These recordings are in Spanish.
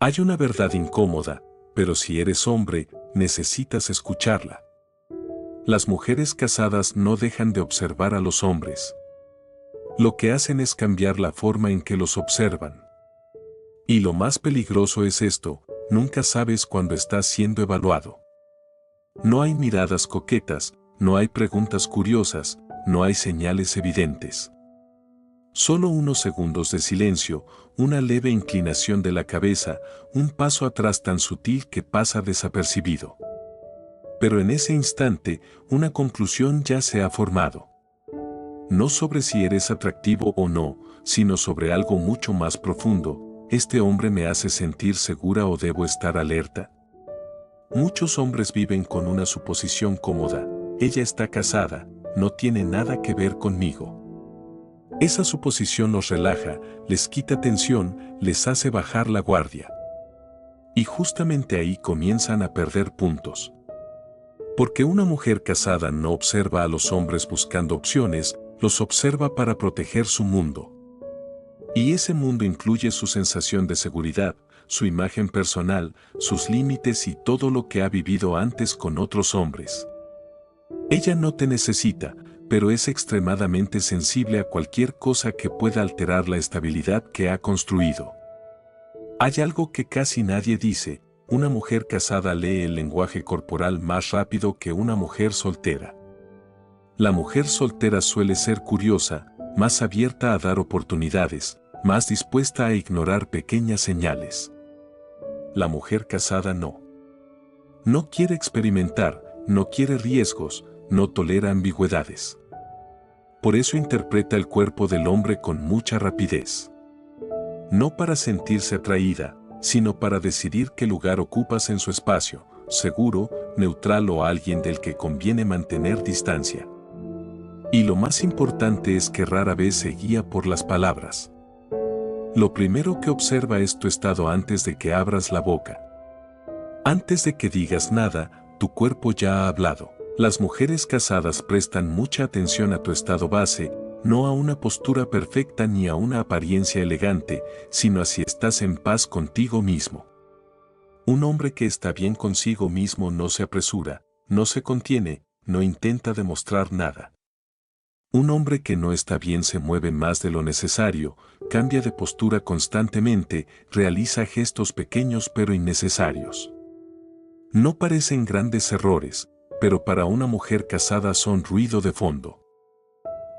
Hay una verdad incómoda, pero si eres hombre, necesitas escucharla. Las mujeres casadas no dejan de observar a los hombres. Lo que hacen es cambiar la forma en que los observan. Y lo más peligroso es esto, nunca sabes cuándo estás siendo evaluado. No hay miradas coquetas, no hay preguntas curiosas, no hay señales evidentes. Solo unos segundos de silencio, una leve inclinación de la cabeza, un paso atrás tan sutil que pasa desapercibido. Pero en ese instante, una conclusión ya se ha formado. No sobre si eres atractivo o no, sino sobre algo mucho más profundo. ¿Este hombre me hace sentir segura o debo estar alerta? Muchos hombres viven con una suposición cómoda. Ella está casada, no tiene nada que ver conmigo. Esa suposición los relaja, les quita tensión, les hace bajar la guardia. Y justamente ahí comienzan a perder puntos. Porque una mujer casada no observa a los hombres buscando opciones, los observa para proteger su mundo. Y ese mundo incluye su sensación de seguridad, su imagen personal, sus límites y todo lo que ha vivido antes con otros hombres. Ella no te necesita, pero es extremadamente sensible a cualquier cosa que pueda alterar la estabilidad que ha construido. Hay algo que casi nadie dice, una mujer casada lee el lenguaje corporal más rápido que una mujer soltera. La mujer soltera suele ser curiosa, más abierta a dar oportunidades, más dispuesta a ignorar pequeñas señales. La mujer casada no. No quiere experimentar, no quiere riesgos, no tolera ambigüedades. Por eso interpreta el cuerpo del hombre con mucha rapidez. No para sentirse atraída, sino para decidir qué lugar ocupas en su espacio, seguro, neutral o alguien del que conviene mantener distancia. Y lo más importante es que rara vez se guía por las palabras. Lo primero que observa es tu estado antes de que abras la boca. Antes de que digas nada, tu cuerpo ya ha hablado. Las mujeres casadas prestan mucha atención a tu estado base, no a una postura perfecta ni a una apariencia elegante, sino a si estás en paz contigo mismo. Un hombre que está bien consigo mismo no se apresura, no se contiene, no intenta demostrar nada. Un hombre que no está bien se mueve más de lo necesario, cambia de postura constantemente, realiza gestos pequeños pero innecesarios. No parecen grandes errores, pero para una mujer casada son ruido de fondo.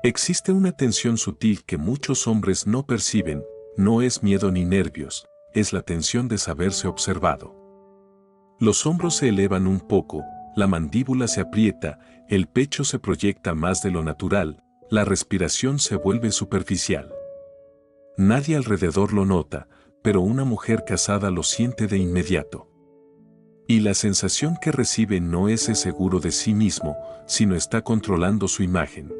Existe una tensión sutil que muchos hombres no perciben, no es miedo ni nervios, es la tensión de saberse observado. Los hombros se elevan un poco, la mandíbula se aprieta, el pecho se proyecta más de lo natural, la respiración se vuelve superficial. Nadie alrededor lo nota, pero una mujer casada lo siente de inmediato. Y la sensación que recibe no es seguro de sí mismo, sino está controlando su imagen.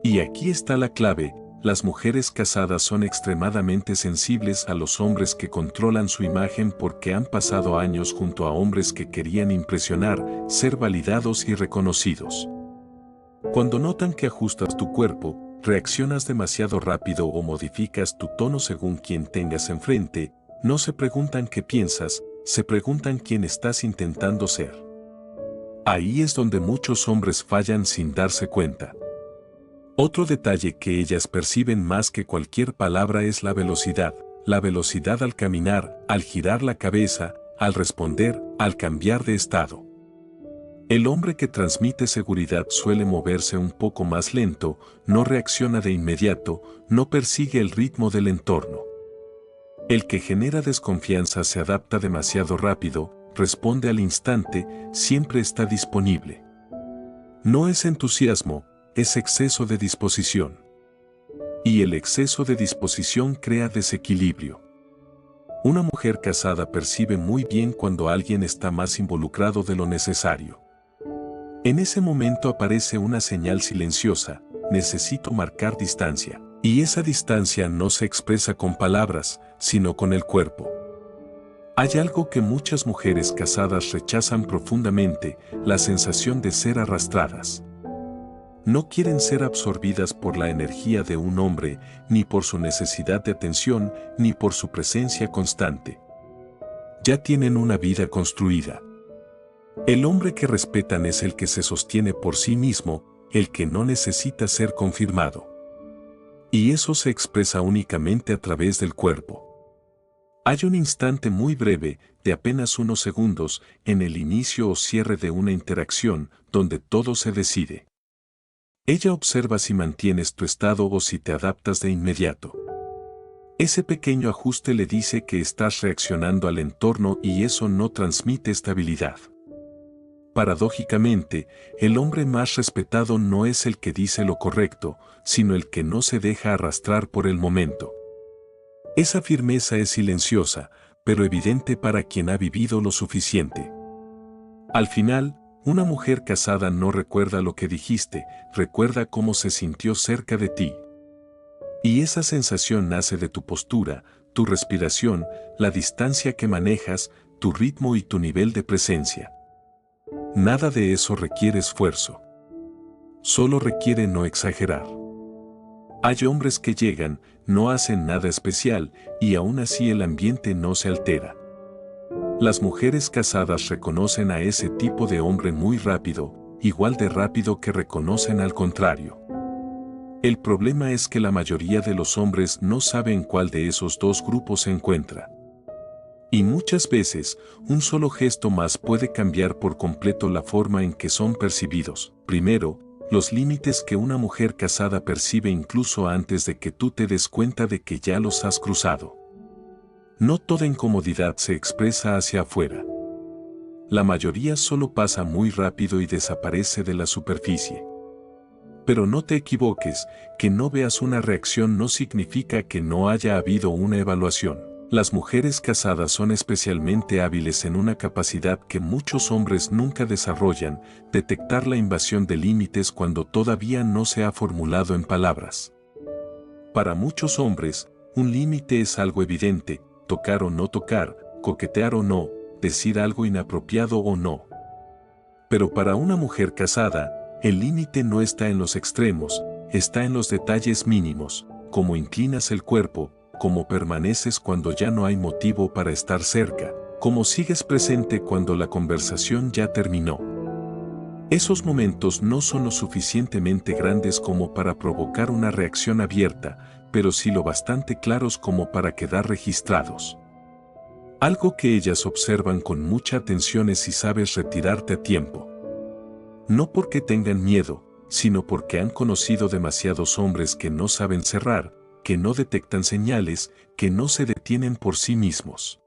Y aquí está la clave, las mujeres casadas son extremadamente sensibles a los hombres que controlan su imagen porque han pasado años junto a hombres que querían impresionar, ser validados y reconocidos. Cuando notan que ajustas tu cuerpo, reaccionas demasiado rápido o modificas tu tono según quien tengas enfrente, no se preguntan qué piensas, se preguntan quién estás intentando ser. Ahí es donde muchos hombres fallan sin darse cuenta. Otro detalle que ellas perciben más que cualquier palabra es la velocidad al caminar, al girar la cabeza, al responder, al cambiar de estado. El hombre que transmite seguridad suele moverse un poco más lento, no reacciona de inmediato, no persigue el ritmo del entorno. El que genera desconfianza se adapta demasiado rápido, responde al instante, siempre está disponible. No es entusiasmo, es exceso de disposición. Y el exceso de disposición crea desequilibrio. Una mujer casada percibe muy bien cuando alguien está más involucrado de lo necesario. En ese momento aparece una señal silenciosa, necesito marcar distancia. Y esa distancia no se expresa con palabras, sino con el cuerpo. Hay algo que muchas mujeres casadas rechazan profundamente, la sensación de ser arrastradas. No quieren ser absorbidas por la energía de un hombre, ni por su necesidad de atención, ni por su presencia constante. ya tienen una vida construida. El hombre que respetan es el que se sostiene por sí mismo, el que no necesita ser confirmado. Y eso se expresa únicamente a través del cuerpo. Hay un instante muy breve, de apenas unos segundos, en el inicio o cierre de una interacción, donde todo se decide. Ella observa si mantienes tu estado o si te adaptas de inmediato. Ese pequeño ajuste le dice que estás reaccionando al entorno y eso no transmite estabilidad. Paradójicamente, el hombre más respetado no es el que dice lo correcto, sino el que no se deja arrastrar por el momento. Esa firmeza es silenciosa, pero evidente para quien ha vivido lo suficiente. Al final, una mujer casada no recuerda lo que dijiste, recuerda cómo se sintió cerca de ti. Y esa sensación nace de tu postura, tu respiración, la distancia que manejas, tu ritmo y tu nivel de presencia. Nada de eso requiere esfuerzo. Solo requiere no exagerar. Hay hombres que llegan, no hacen nada especial, y aún así el ambiente no se altera. Las mujeres casadas reconocen a ese tipo de hombre muy rápido, igual de rápido que reconocen al contrario. El problema es que la mayoría de los hombres no saben cuál de esos dos grupos se encuentra. Y muchas veces, un solo gesto más puede cambiar por completo la forma en que son percibidos. Primero, los límites que una mujer casada percibe incluso antes de que tú te des cuenta de que ya los has cruzado. No toda incomodidad se expresa hacia afuera. La mayoría solo pasa muy rápido y desaparece de la superficie. Pero no te equivoques, que no veas una reacción no significa que no haya habido una evaluación. Las mujeres casadas son especialmente hábiles en una capacidad que muchos hombres nunca desarrollan, detectar la invasión de límites cuando todavía no se ha formulado en palabras. Para muchos hombres, un límite es algo evidente, tocar o no tocar, coquetear o no, decir algo inapropiado o no. Pero para una mujer casada, el límite no está en los extremos, está en los detalles mínimos, como inclinas el cuerpo, cómo permaneces cuando ya no hay motivo para estar cerca, cómo sigues presente cuando la conversación ya terminó. Esos momentos no son lo suficientemente grandes como para provocar una reacción abierta, pero sí lo bastante claros como para quedar registrados. Algo que ellas observan con mucha atención es si sabes retirarte a tiempo. No porque tengan miedo, sino porque han conocido demasiados hombres que no saben cerrar, que no detectan señales, que no se detienen por sí mismos.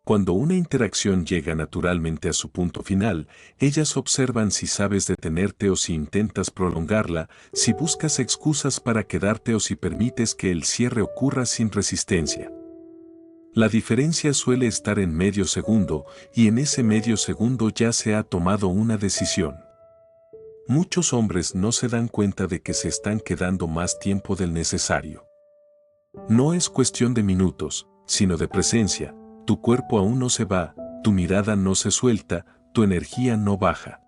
Cuando una interacción llega naturalmente a su punto final, ellas observan si sabes detenerte o si intentas prolongarla, si buscas excusas para quedarte o si permites que el cierre ocurra sin resistencia. La diferencia suele estar en medio segundo, y en ese medio segundo ya se ha tomado una decisión. Muchos hombres no se dan cuenta de que se están quedando más tiempo del necesario. No es cuestión de minutos, sino de presencia. Tu cuerpo aún no se va, tu mirada no se suelta, tu energía no baja.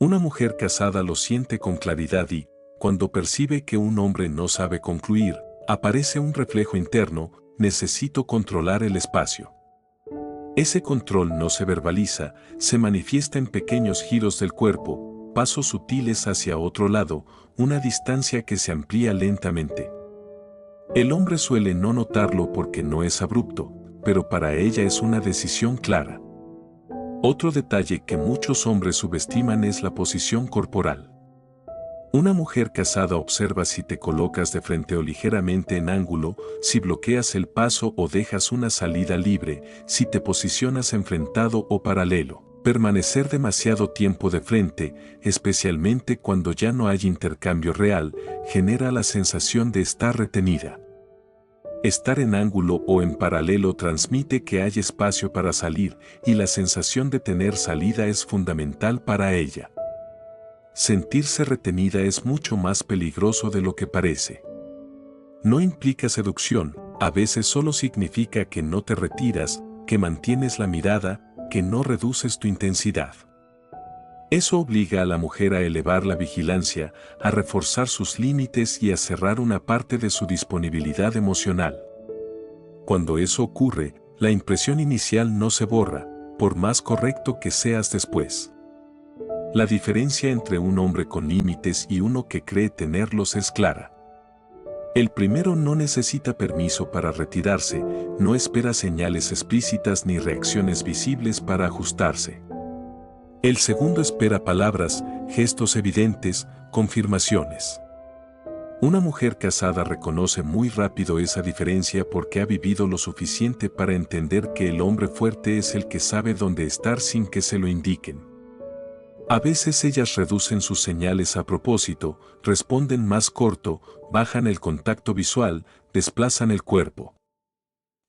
Una mujer casada lo siente con claridad y, cuando percibe que un hombre no sabe concluir, aparece un reflejo interno: necesito controlar el espacio. Ese control no se verbaliza, se manifiesta en pequeños giros del cuerpo, pasos sutiles hacia otro lado, una distancia que se amplía lentamente. El hombre suele no notarlo porque no es abrupto, pero para ella es una decisión clara. Otro detalle que muchos hombres subestiman es la posición corporal. Una mujer casada observa si te colocas de frente o ligeramente en ángulo, si bloqueas el paso o dejas una salida libre, si te posicionas enfrentado o paralelo. Permanecer demasiado tiempo de frente, especialmente cuando ya no hay intercambio real, genera la sensación de estar retenida. Estar en ángulo o en paralelo transmite que hay espacio para salir, y la sensación de tener salida es fundamental para ella. Sentirse retenida es mucho más peligroso de lo que parece. No implica seducción, a veces solo significa que no te retiras, que mantienes la mirada, que no reduces tu intensidad. Eso obliga a la mujer a elevar la vigilancia, a reforzar sus límites y a cerrar una parte de su disponibilidad emocional. Cuando eso ocurre, La impresión inicial no se borra, por más correcto que seas después. La diferencia entre un hombre con límites y uno que cree tenerlos es clara. El primero no necesita permiso para retirarse, no espera señales explícitas ni reacciones visibles para ajustarse. El segundo espera palabras, gestos evidentes, confirmaciones. Una mujer casada reconoce muy rápido esa diferencia porque ha vivido lo suficiente para entender que el hombre fuerte es el que sabe dónde estar sin que se lo indiquen. A veces ellas reducen sus señales a propósito, responden más corto, bajan el contacto visual, desplazan el cuerpo.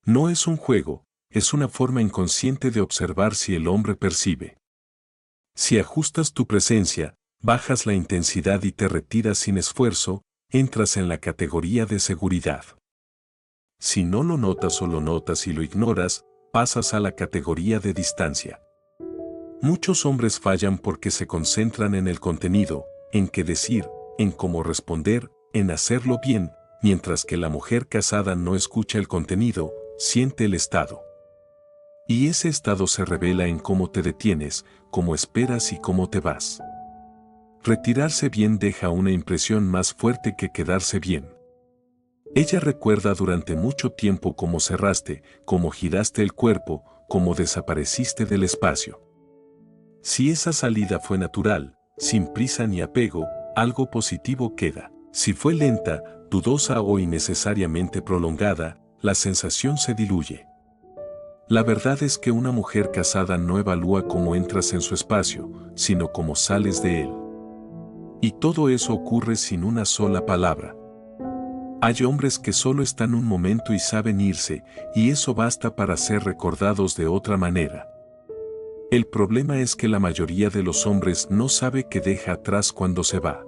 No es un juego, es una forma inconsciente de observar si el hombre percibe. Si ajustas tu presencia, bajas la intensidad y te retiras sin esfuerzo, entras en la categoría de seguridad. Si no lo notas o lo notas y lo ignoras, pasas a la categoría de distancia. Muchos hombres fallan porque se concentran en el contenido, en qué decir, en cómo responder, en hacerlo bien, mientras que la mujer casada no escucha el contenido, siente el estado. Y ese estado se revela en cómo te detienes, cómo esperas y cómo te vas. Retirarse bien deja una impresión más fuerte que quedarse bien. Ella recuerda durante mucho tiempo cómo cerraste, cómo giraste el cuerpo, cómo desapareciste del espacio. Si esa salida fue natural, sin prisa ni apego, algo positivo queda. Si fue lenta, dudosa o innecesariamente prolongada, la sensación se diluye. La verdad es que una mujer casada no evalúa cómo entras en su espacio, sino cómo sales de él. Y todo eso ocurre sin una sola palabra. Hay hombres que solo están un momento y saben irse, y eso basta para ser recordados de otra manera. El problema es que la mayoría de los hombres no sabe qué deja atrás cuando se va.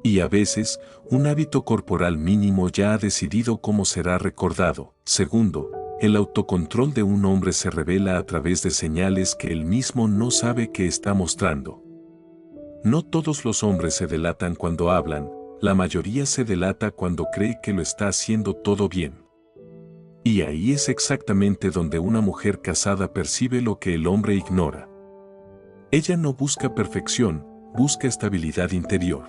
Y a veces, un hábito corporal mínimo ya ha decidido cómo será recordado. Segundo, el autocontrol de un hombre se revela a través de señales que él mismo no sabe que está mostrando. No todos los hombres se delatan cuando hablan, la mayoría se delata cuando cree que lo está haciendo todo bien. Y ahí es exactamente donde una mujer casada percibe lo que el hombre ignora. Ella no busca perfección, busca estabilidad interior.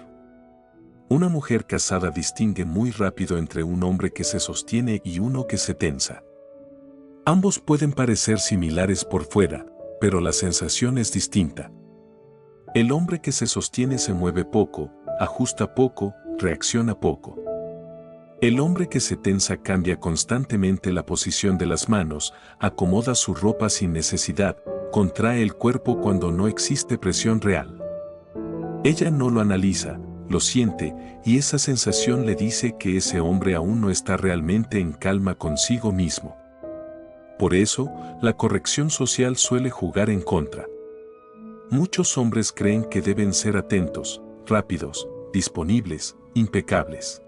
Una mujer casada distingue muy rápido entre un hombre que se sostiene y uno que se tensa. Ambos pueden parecer similares por fuera, pero la sensación es distinta. El hombre que se sostiene se mueve poco, ajusta poco, reacciona poco. El hombre que se tensa cambia constantemente la posición de las manos, acomoda su ropa sin necesidad, contrae el cuerpo cuando no existe presión real. Ella no lo analiza, lo siente, y esa sensación le dice que ese hombre aún no está realmente en calma consigo mismo. Por eso, la corrección social suele jugar en contra. Muchos hombres creen que deben ser atentos, rápidos, disponibles, impecables.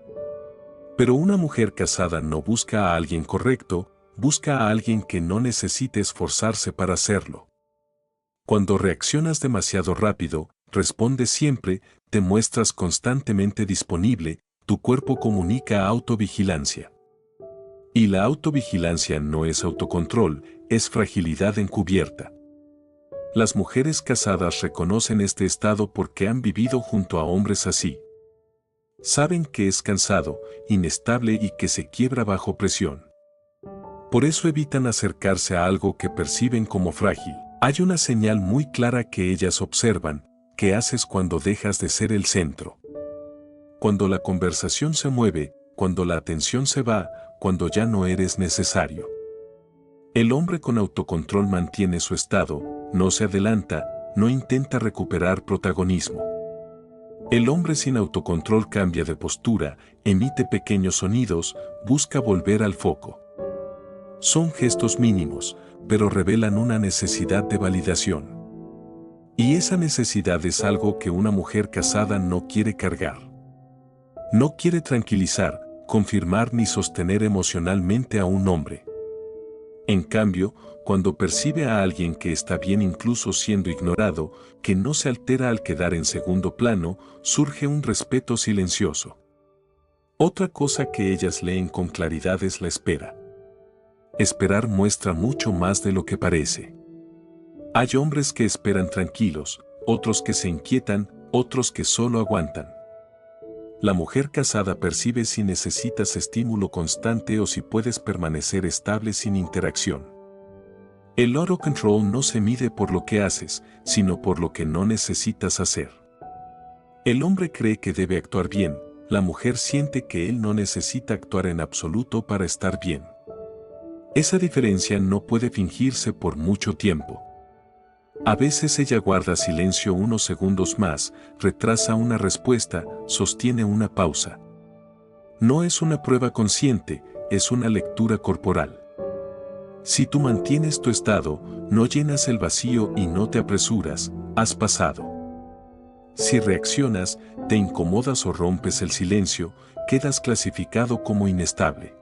Pero una mujer casada no busca a alguien correcto, busca a alguien que no necesite esforzarse para hacerlo. Cuando reaccionas demasiado rápido, respondes siempre, te muestras constantemente disponible, tu cuerpo comunica autovigilancia. Y la autovigilancia no es autocontrol, es fragilidad encubierta. Las mujeres casadas reconocen este estado porque han vivido junto a hombres así. Saben que es cansado, inestable y que se quiebra bajo presión. Por eso evitan acercarse a algo que perciben como frágil. Hay una señal muy clara que ellas observan: ¿qué haces cuando dejas de ser el centro? Cuando la conversación se mueve, cuando la atención se va, cuando ya no eres necesario. El hombre con autocontrol mantiene su estado, no se adelanta, no intenta recuperar protagonismo. El hombre sin autocontrol cambia de postura, emite pequeños sonidos, busca volver al foco. Son gestos mínimos, pero revelan una necesidad de validación. Y esa necesidad es algo que una mujer casada no quiere cargar. No quiere tranquilizar, confirmar ni sostener emocionalmente a un hombre. En cambio, cuando percibe a alguien que está bien incluso siendo ignorado, que no se altera al quedar en segundo plano, surge un respeto silencioso. Otra cosa que ellas leen con claridad es la espera. Esperar muestra mucho más de lo que parece. Hay hombres que esperan tranquilos, otros que se inquietan, otros que solo aguantan. La mujer casada percibe si necesitas estímulo constante o si puedes permanecer estable sin interacción. El auto control no se mide por lo que haces, sino por lo que no necesitas hacer. El hombre cree que debe actuar bien, la mujer siente que él no necesita actuar en absoluto para estar bien. Esa diferencia no puede fingirse por mucho tiempo. A veces ella guarda silencio unos segundos más, retrasa una respuesta, sostiene una pausa. No es una prueba consciente, es una lectura corporal. Si tú mantienes tu estado, no llenas el vacío y no te apresuras, has pasado. Si reaccionas, te incomodas o rompes el silencio, quedas clasificado como inestable.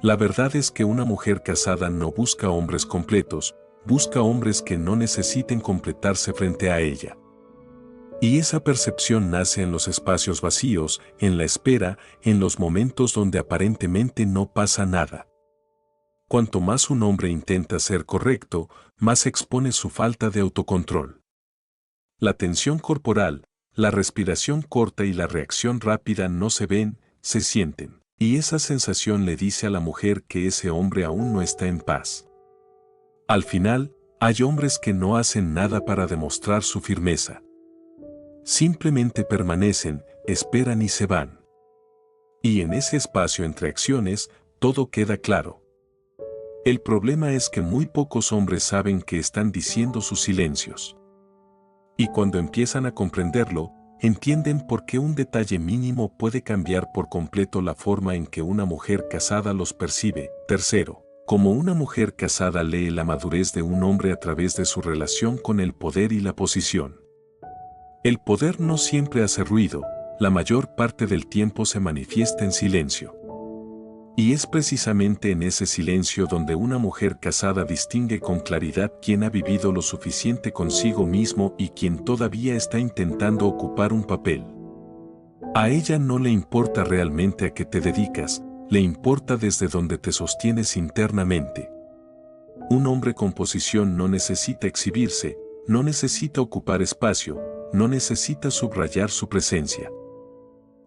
La verdad es que una mujer casada no busca hombres completos, busca hombres que no necesiten completarse frente a ella. Y esa percepción nace en los espacios vacíos, en la espera, en los momentos donde aparentemente no pasa nada. Cuanto más un hombre intenta ser correcto, más expone su falta de autocontrol. La tensión corporal, la respiración corta y la reacción rápida no se ven, se sienten. Y esa sensación le dice a la mujer que ese hombre aún no está en paz. Al final, hay hombres que no hacen nada para demostrar su firmeza. Simplemente permanecen, esperan y se van. Y en ese espacio entre acciones, todo queda claro. El problema es que muy pocos hombres saben que están diciendo sus silencios. Y cuando empiezan a comprenderlo, entienden por qué un detalle mínimo puede cambiar por completo la forma en que una mujer casada los percibe. Tercero, como una mujer casada lee la madurez de un hombre a través de su relación con el poder y la posición. El poder no siempre hace ruido, la mayor parte del tiempo se manifiesta en silencio. Y es precisamente en ese silencio donde una mujer casada distingue con claridad quién ha vivido lo suficiente consigo mismo y quién todavía está intentando ocupar un papel. A ella no le importa realmente a qué te dedicas, le importa desde donde te sostienes internamente. Un hombre con posición no necesita exhibirse, no necesita ocupar espacio, no necesita subrayar su presencia.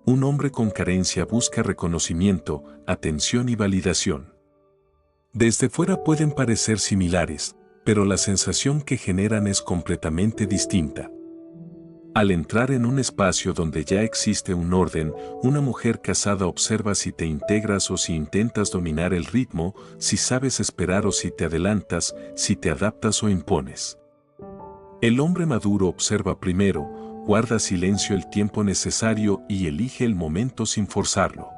Un hombre con carencia busca reconocimiento, atención y validación. Desde fuera pueden parecer similares, pero la sensación que generan es completamente distinta. Al entrar en un espacio donde ya existe un orden, una mujer casada observa si te integras o si intentas dominar el ritmo, si sabes esperar o si te adelantas, si te adaptas o impones. El hombre maduro observa primero, guarda silencio el tiempo necesario y elige el momento sin forzarlo.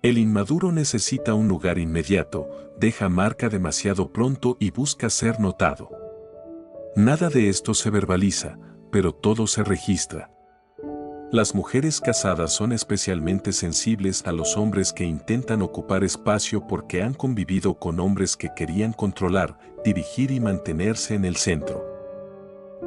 El inmaduro necesita un lugar inmediato, deja marca demasiado pronto y busca ser notado. Nada de esto se verbaliza, pero todo se registra. Las mujeres casadas son especialmente sensibles a los hombres que intentan ocupar espacio porque han convivido con hombres que querían controlar, dirigir y mantenerse en el centro.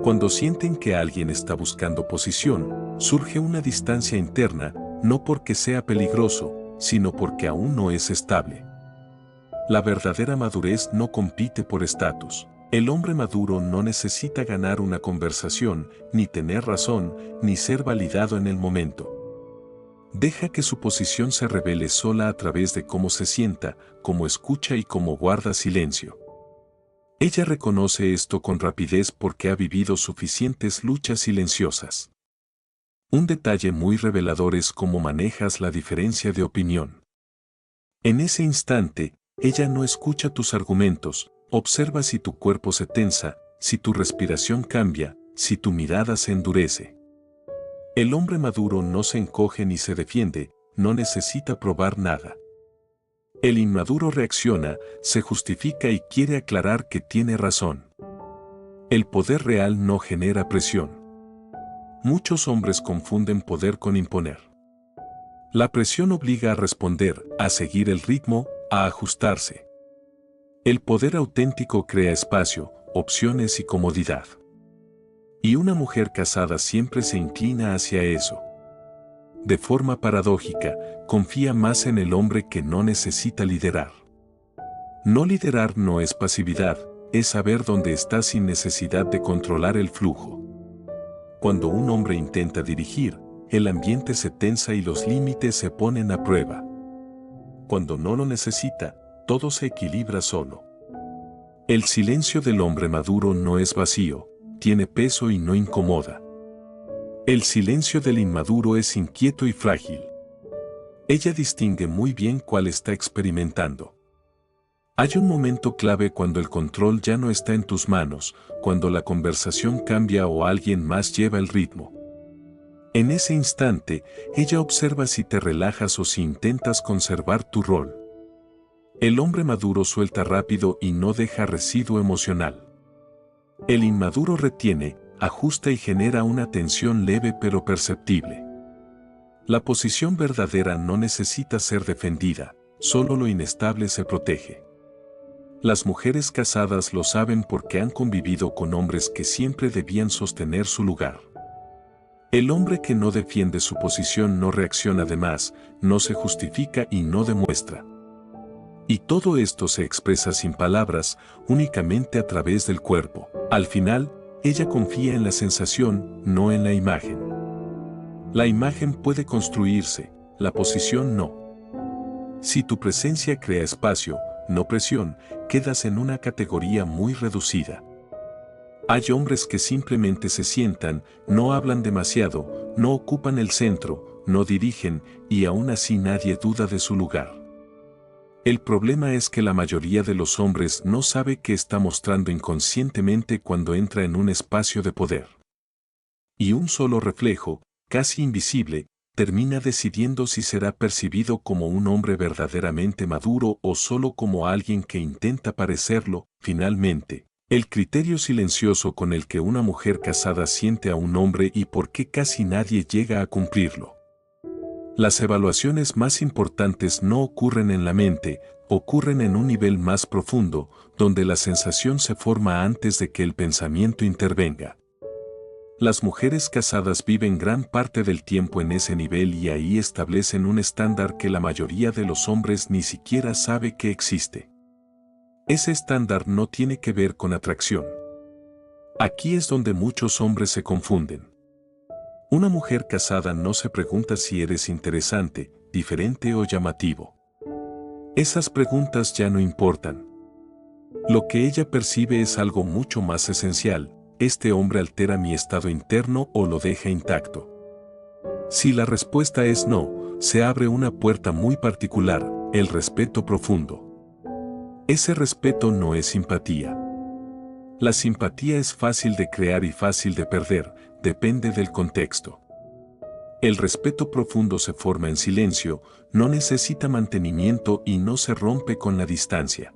Cuando sienten que alguien está buscando posición, surge una distancia interna, no porque sea peligroso, sino porque aún no es estable. La verdadera madurez no compite por estatus. El hombre maduro no necesita ganar una conversación, ni tener razón, ni ser validado en el momento. Deja que su posición se revele sola a través de cómo se sienta, cómo escucha y cómo guarda silencio. Ella reconoce esto con rapidez porque ha vivido suficientes luchas silenciosas. Un detalle muy revelador es cómo manejas la diferencia de opinión. En ese instante, ella no escucha tus argumentos, observa si tu cuerpo se tensa, si tu respiración cambia, si tu mirada se endurece. El hombre maduro no se encoge ni se defiende, no necesita probar nada. El inmaduro reacciona, se justifica y quiere aclarar que tiene razón. El poder real no genera presión. Muchos hombres confunden poder con imponer. La presión obliga a responder, a seguir el ritmo, a ajustarse. El poder auténtico crea espacio, opciones y comodidad. Y una mujer casada siempre se inclina hacia eso. De forma paradójica, confía más en el hombre que no necesita liderar. No liderar no es pasividad, es saber dónde estás sin necesidad de controlar el flujo. Cuando un hombre intenta dirigir, el ambiente se tensa y los límites se ponen a prueba. Cuando no lo necesita, todo se equilibra solo. El silencio del hombre maduro no es vacío, tiene peso y no incomoda. El silencio del inmaduro es inquieto y frágil. Ella distingue muy bien cuál está experimentando. Hay un momento clave cuando el control ya no está en tus manos, cuando la conversación cambia o alguien más lleva el ritmo. En ese instante, ella observa si te relajas o si intentas conservar tu rol. El hombre maduro suelta rápido y no deja residuo emocional. El inmaduro retiene, ajusta y genera una tensión leve pero perceptible. La posición verdadera no necesita ser defendida, solo lo inestable se protege. Las mujeres casadas lo saben porque han convivido con hombres que siempre debían sostener su lugar. El hombre que no defiende su posición no reacciona de más, no se justifica y no demuestra. Y todo esto se expresa sin palabras, únicamente a través del cuerpo. Al final, ella confía en la sensación, no en la imagen. La imagen puede construirse, la posición no. Si tu presencia crea espacio, no presión, quedas en una categoría muy reducida. Hay hombres que simplemente se sientan, no hablan demasiado, no ocupan el centro, no dirigen, y aún así nadie duda de su lugar. El problema es que la mayoría de los hombres no sabe qué está mostrando inconscientemente cuando entra en un espacio de poder. Y un solo reflejo, casi invisible, termina decidiendo si será percibido como un hombre verdaderamente maduro o solo como alguien que intenta parecerlo. Finalmente, el criterio silencioso con el que una mujer casada siente a un hombre y por qué casi nadie llega a cumplirlo. Las evaluaciones más importantes no ocurren en la mente, ocurren en un nivel más profundo, donde la sensación se forma antes de que el pensamiento intervenga. Las mujeres casadas viven gran parte del tiempo en ese nivel y ahí establecen un estándar que la mayoría de los hombres ni siquiera sabe que existe. Ese estándar no tiene que ver con atracción. Aquí es donde muchos hombres se confunden. Una mujer casada no se pregunta si eres interesante, diferente o llamativo. Esas preguntas ya no importan. Lo que ella percibe es algo mucho más esencial. ¿Este hombre altera mi estado interno o lo deja intacto? Si la respuesta es no, se abre una puerta muy particular, el respeto profundo. Ese respeto no es simpatía. La simpatía es fácil de crear y fácil de perder, depende del contexto. El respeto profundo se forma en silencio, no necesita mantenimiento y no se rompe con la distancia.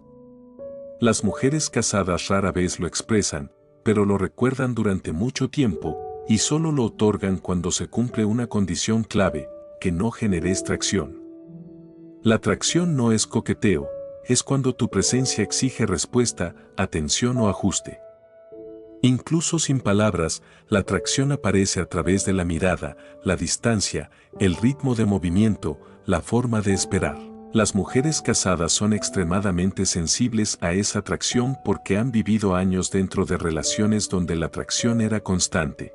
Las mujeres casadas rara vez lo expresan, pero lo recuerdan durante mucho tiempo, y solo lo otorgan cuando se cumple una condición clave, que no generes tracción. La atracción no es coqueteo, es cuando tu presencia exige respuesta, atención o ajuste. Incluso sin palabras, la atracción aparece a través de la mirada, la distancia, el ritmo de movimiento, la forma de esperar. Las mujeres casadas son extremadamente sensibles a esa atracción porque han vivido años dentro de relaciones donde la atracción era constante.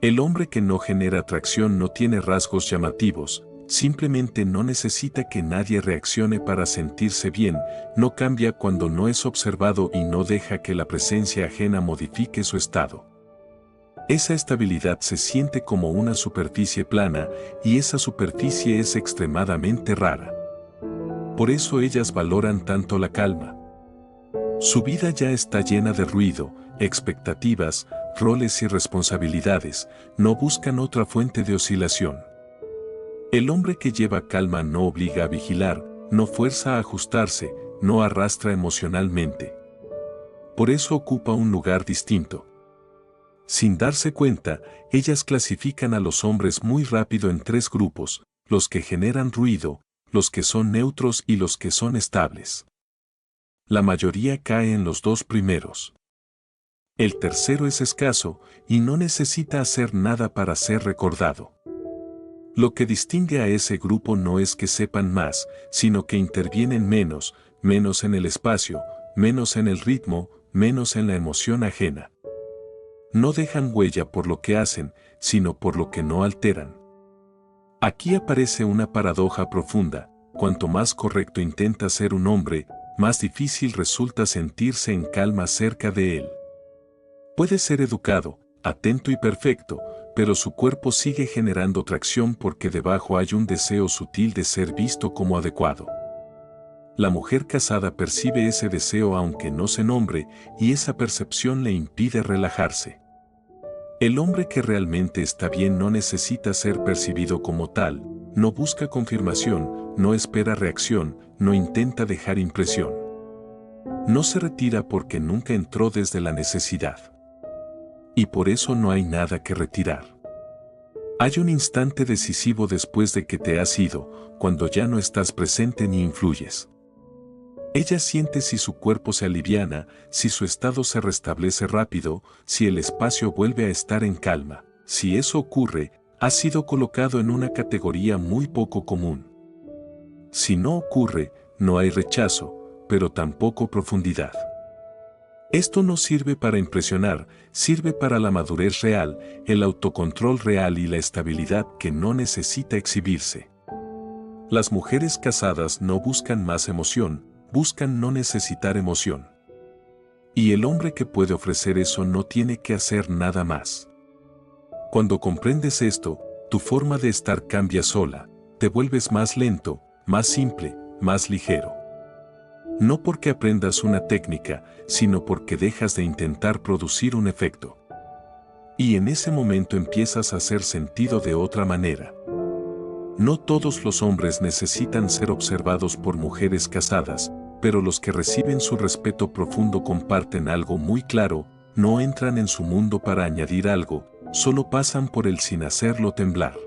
El hombre que no genera atracción no tiene rasgos llamativos, simplemente no necesita que nadie reaccione para sentirse bien, no cambia cuando no es observado y no deja que la presencia ajena modifique su estado. Esa estabilidad se siente como una superficie plana y esa superficie es extremadamente rara. Por eso ellas valoran tanto la calma. Su vida ya está llena de ruido, expectativas, roles y responsabilidades, no buscan otra fuente de oscilación. El hombre que lleva calma no obliga a vigilar, no fuerza a ajustarse, no arrastra emocionalmente. Por eso ocupa un lugar distinto. Sin darse cuenta, ellas clasifican a los hombres muy rápido en 3 grupos, los que generan ruido, los que son neutros y los que son estables. La mayoría cae en los 2 primeros. El tercero es escaso y no necesita hacer nada para ser recordado. Lo que distingue a ese grupo no es que sepan más, sino que intervienen menos menos en el espacio, menos en el ritmo, menos en la emoción ajena. No dejan huella por lo que hacen, sino por lo que no alteran. Aquí aparece una paradoja profunda: cuanto más correcto intenta ser un hombre, más difícil resulta sentirse en calma cerca de él. Puede ser educado, atento y perfecto, pero su cuerpo sigue generando tracción porque debajo hay un deseo sutil de ser visto como adecuado. La mujer casada percibe ese deseo aunque no se nombre, y esa percepción le impide relajarse. El hombre que realmente está bien no necesita ser percibido como tal, no busca confirmación, no espera reacción, no intenta dejar impresión. No se retira porque nunca entró desde la necesidad. Y por eso no hay nada que retirar. Hay un instante decisivo después de que te has ido, cuando ya no estás presente ni influyes. Ella siente si su cuerpo se aliviana, si su estado se restablece rápido, si el espacio vuelve a estar en calma. Si eso ocurre, ha sido colocado en una categoría muy poco común. Si no ocurre, no hay rechazo, pero tampoco profundidad. Esto no sirve para impresionar, sirve para la madurez real, el autocontrol real y la estabilidad que no necesita exhibirse. Las mujeres casadas no buscan más emoción, buscan no necesitar emoción. Y el hombre que puede ofrecer eso no tiene que hacer nada más. Cuando comprendes esto, tu forma de estar cambia sola, te vuelves más lento, más simple, más ligero. No porque aprendas una técnica, sino porque dejas de intentar producir un efecto. Y en ese momento empiezas a hacer sentido de otra manera. No todos los hombres necesitan ser observados por mujeres casadas, pero los que reciben su respeto profundo comparten algo muy claro: no entran en su mundo para añadir algo, solo pasan por él sin hacerlo temblar.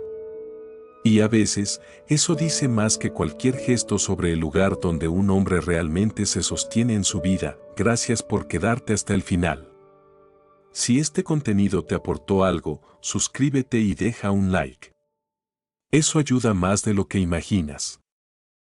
Y a veces, eso dice más que cualquier gesto sobre el lugar donde un hombre realmente se sostiene en su vida. Gracias por quedarte hasta el final. Si este contenido te aportó algo, suscríbete y deja un like. Eso ayuda más de lo que imaginas.